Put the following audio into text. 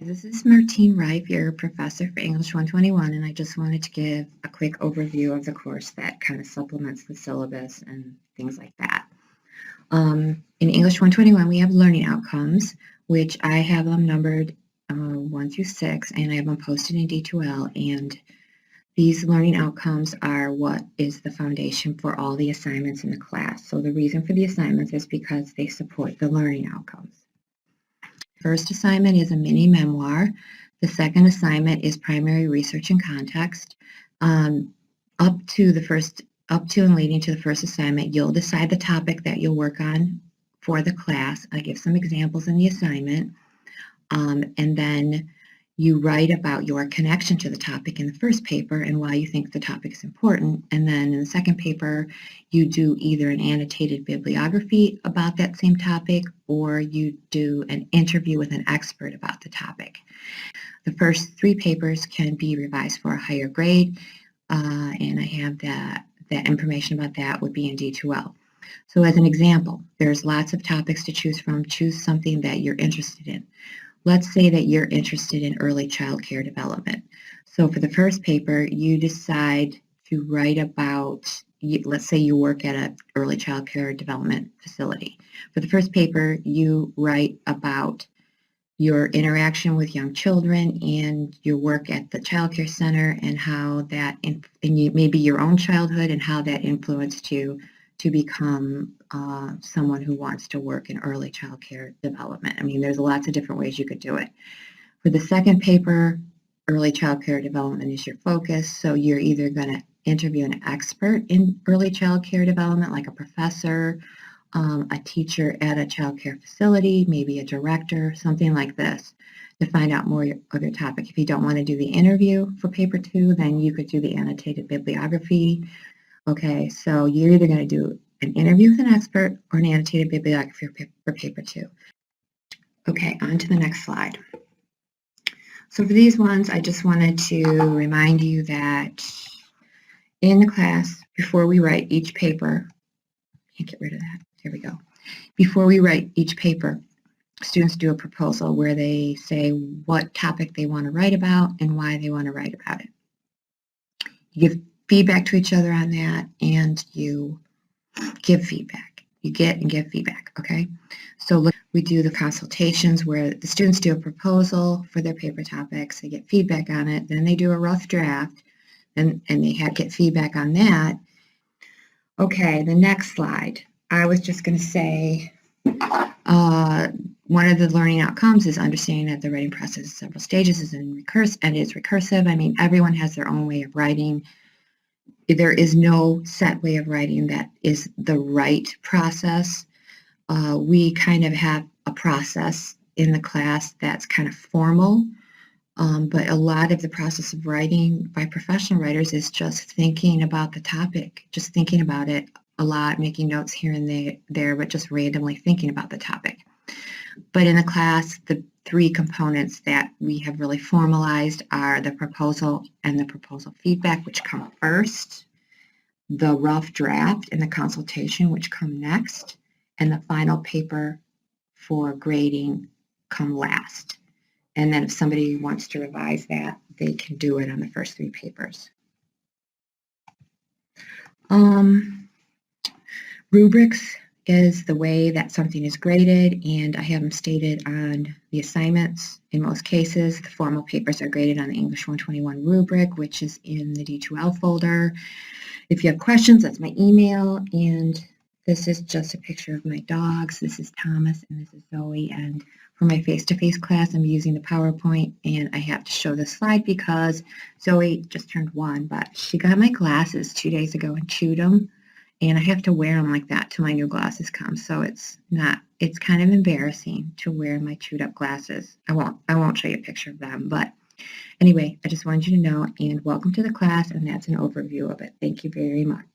This is Martine Rife, your professor for English 121, and I just wanted to give a quick overview of the course that kind of supplements the syllabus and things like that. In English 121, we have learning outcomes, which I have them numbered 1 through 6, and I have them posted in D2L, and these learning outcomes are what is the foundation for all the assignments in the class. So the reason for the assignments is because they support the learning outcomes. First assignment is a mini memoir. The second assignment is primary research and context. Up to and leading to the first assignment, you'll decide the topic that you'll work on for the class. I give some examples in the assignment. And then you write about your connection to the topic in the first paper and why you think the topic is important. And then in the second paper, you do either an annotated bibliography about that same topic, or you do an interview with an expert about the topic. The first 3 papers can be revised for a higher grade, and I have that information about that would be in D2L. So as an example, there's lots of topics to choose from. Choose something that you're interested in. Let's say that you're interested in early child care development. So for the first paper, you decide to write about, let's say you work at an early child care development facility. For the first paper, you write about your interaction with young children and your work at the child care center, and how that, maybe your own childhood, and how that influenced you to become someone who wants to work in early child care development. I mean, there's lots of different ways you could do it. For the second paper, early child care development is your focus. So you're either going to interview an expert in early child care development, like a professor, a teacher at a child care facility, maybe a director, something like this, to find out more of your topic. If you don't want to do the interview for paper 2, then you could do the annotated bibliography. Okay, so you're either going to do an interview with an expert or an annotated bibliography for paper 2. Okay, on to the next slide. So for these ones, I just wanted to remind you that in the class, before we write each paper, can't get rid of that, here we go. Before we write each paper, students do a proposal where they say what topic they want to write about and why they want to write about it. You give feedback to each other on that, and you give feedback. You get and give feedback, okay? So look, we do the consultations where the students do a proposal for their paper topics, they get feedback on it, then they do a rough draft, and they get feedback on that. Okay, the next slide. I was just going to say one of the learning outcomes is understanding that the writing process is several stages and is recursive. I mean, everyone has their own way of writing. There is no set way of writing that is the right process. We kind of have a process in the class that's kind of formal, but a lot of the process of writing by professional writers is just thinking about the topic, just thinking about it a lot, making notes here and there, but just randomly thinking about the topic. But in the class, the 3 components that we have really formalized are the proposal and the proposal feedback, which come first, the rough draft and the consultation, which come next, and the final paper for grading come last. And then if somebody wants to revise that, they can do it on the first 3 papers. Rubrics is the way that something is graded, and I have them stated on the assignments. In most cases, the formal papers are graded on the English 121 rubric, which is in the D2L folder. If you have questions, that's my email, and this is just a picture of my dogs. This is Thomas and this is Zoe, and for my face-to-face class, I'm using the PowerPoint, and I have to show this slide because Zoe just turned 1, but she got my glasses 2 days ago and chewed them. And I have to wear them like that till my new glasses come. So it's kind of embarrassing to wear my chewed up glasses. I won't show you a picture of them. But anyway, I just wanted you to know, and welcome to the class. And that's an overview of it. Thank you very much.